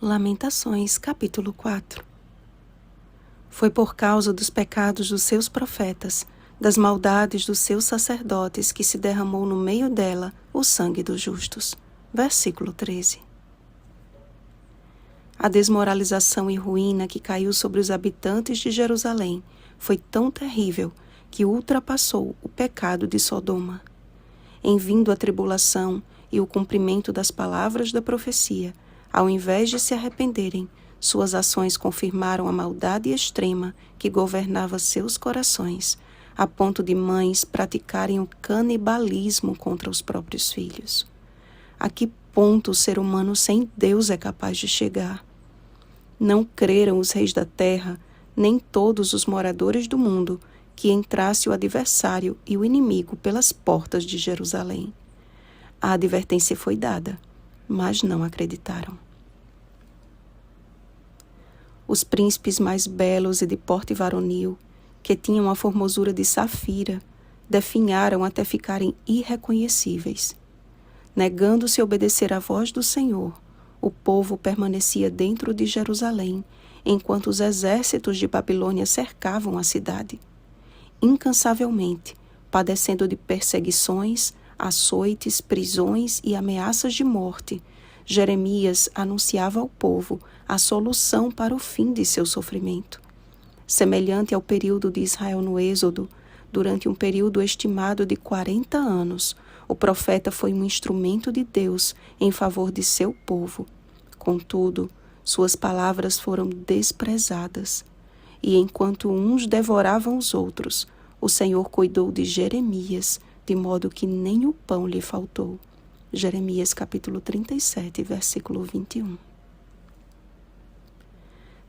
Lamentações, capítulo 4. Foi por causa dos pecados dos seus profetas, das maldades dos seus sacerdotes, que se derramou no meio dela o sangue dos justos. Versículo 13. A desmoralização e ruína que caiu sobre os habitantes de Jerusalém foi tão terrível que ultrapassou o pecado de Sodoma. Em vindo a tribulação e o cumprimento das palavras da profecia, ao invés de se arrependerem, suas ações confirmaram a maldade extrema que governava seus corações, a ponto de mães praticarem o canibalismo contra os próprios filhos. A que ponto o ser humano sem Deus é capaz de chegar? Não creram os reis da terra, nem todos os moradores do mundo, que entrasse o adversário e o inimigo pelas portas de Jerusalém. A advertência foi dada, mas não acreditaram. Os príncipes mais belos e de porte varonil, que tinham a formosura de safira, definharam até ficarem irreconhecíveis. Negando-se a obedecer à voz do Senhor, o povo permanecia dentro de Jerusalém, enquanto os exércitos de Babilônia cercavam a cidade. Incansavelmente, padecendo de perseguições, açoites, prisões e ameaças de morte, Jeremias anunciava ao povo a solução para o fim de seu sofrimento. Semelhante ao período de Israel no Êxodo, durante um período estimado de 40 anos, o profeta foi um instrumento de Deus em favor de seu povo. Contudo, suas palavras foram desprezadas. E enquanto uns devoravam os outros, o Senhor cuidou de Jeremias, de modo que nem o pão lhe faltou. Jeremias capítulo 37, versículo 21.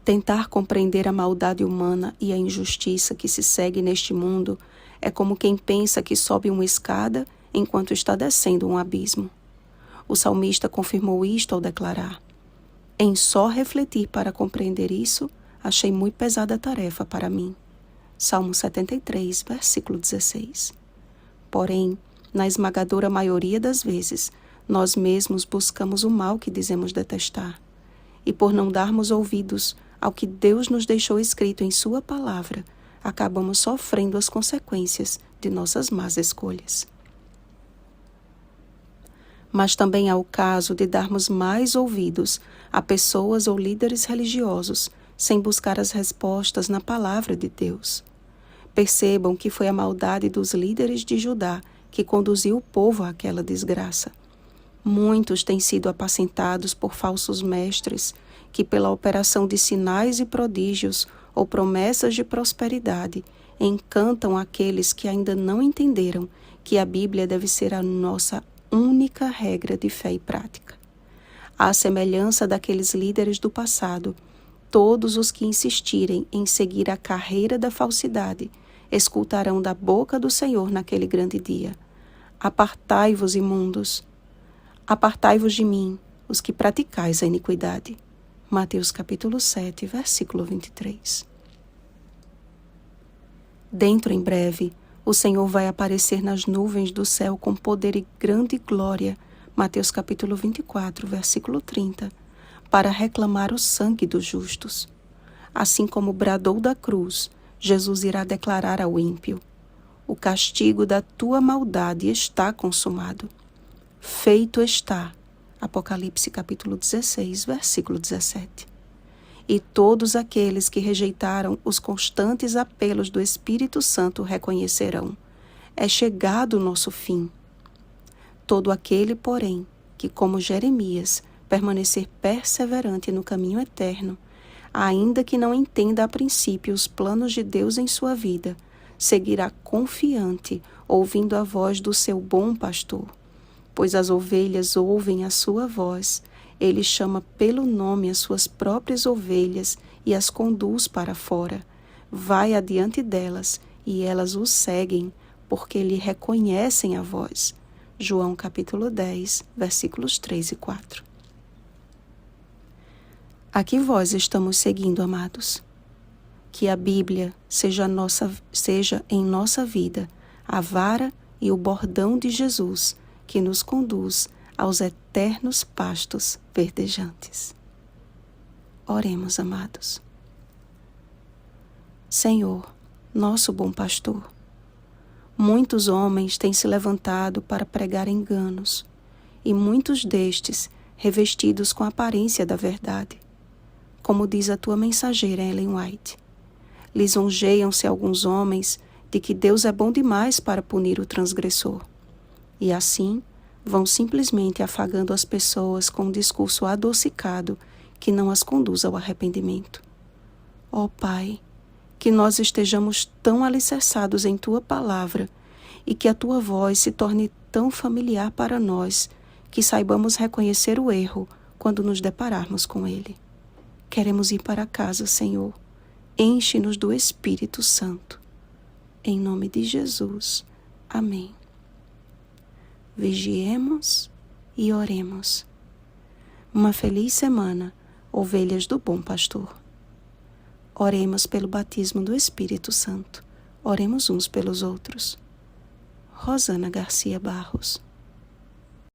Tentar compreender a maldade humana e a injustiça que se segue neste mundo é como quem pensa que sobe uma escada enquanto está descendo um abismo. O salmista confirmou isto ao declarar: em só refletir para compreender isso, achei muito pesada a tarefa para mim. Salmo 73, versículo 16. Porém, na esmagadora maioria das vezes, nós mesmos buscamos o mal que dizemos detestar. E por não darmos ouvidos ao que Deus nos deixou escrito em sua palavra, acabamos sofrendo as consequências de nossas más escolhas. Mas também há o caso de darmos mais ouvidos a pessoas ou líderes religiosos, sem buscar as respostas na palavra de Deus. Percebam que foi a maldade dos líderes de Judá que conduziu o povo àquela desgraça. Muitos têm sido apacentados por falsos mestres que, pela operação de sinais e prodígios ou promessas de prosperidade, encantam aqueles que ainda não entenderam que a Bíblia deve ser a nossa única regra de fé e prática. À semelhança daqueles líderes do passado, todos os que insistirem em seguir a carreira da falsidade escutarão da boca do Senhor naquele grande dia: apartai-vos, imundos, apartai-vos de mim, os que praticais a iniquidade. Mateus capítulo 7, versículo 23. Dentro em breve, o Senhor vai aparecer nas nuvens do céu com poder e grande glória. Mateus capítulo 24, versículo 30. Para reclamar o sangue dos justos. Assim como bradou da cruz, Jesus irá declarar ao ímpio: o castigo da tua maldade está consumado. Feito está. Apocalipse capítulo 16, versículo 17. E todos aqueles que rejeitaram os constantes apelos do Espírito Santo reconhecerão: é chegado o nosso fim. Todo aquele, porém, que, como Jeremias, permanecer perseverante no caminho eterno, ainda que não entenda a princípio os planos de Deus em sua vida, seguirá confiante, ouvindo a voz do seu bom pastor. Pois as ovelhas ouvem a sua voz, ele chama pelo nome as suas próprias ovelhas e as conduz para fora. Vai adiante delas e elas o seguem, porque lhe reconhecem a voz. João capítulo 10, versículos 3 e 4. A que voz estamos seguindo, amados? Que a Bíblia seja em nossa vida a vara e o bordão de Jesus que nos conduz aos eternos pastos verdejantes. Oremos, amados. Senhor, nosso bom pastor, muitos homens têm se levantado para pregar enganos, e muitos destes revestidos com a aparência da verdade. Como diz a tua mensageira Ellen White, lisonjeiam-se alguns homens de que Deus é bom demais para punir o transgressor, e assim vão simplesmente afagando as pessoas com um discurso adocicado que não as conduz ao arrependimento. Ó Pai, que nós estejamos tão alicerçados em Tua palavra e que a Tua voz se torne tão familiar para nós que saibamos reconhecer o erro quando nos depararmos com ele. Queremos ir para casa, Senhor. Enche-nos do Espírito Santo. Em nome de Jesus. Amém. Vigiemos e oremos. Uma feliz semana, ovelhas do bom pastor. Oremos pelo batismo do Espírito Santo. Oremos uns pelos outros. Rosana Garcia Barros.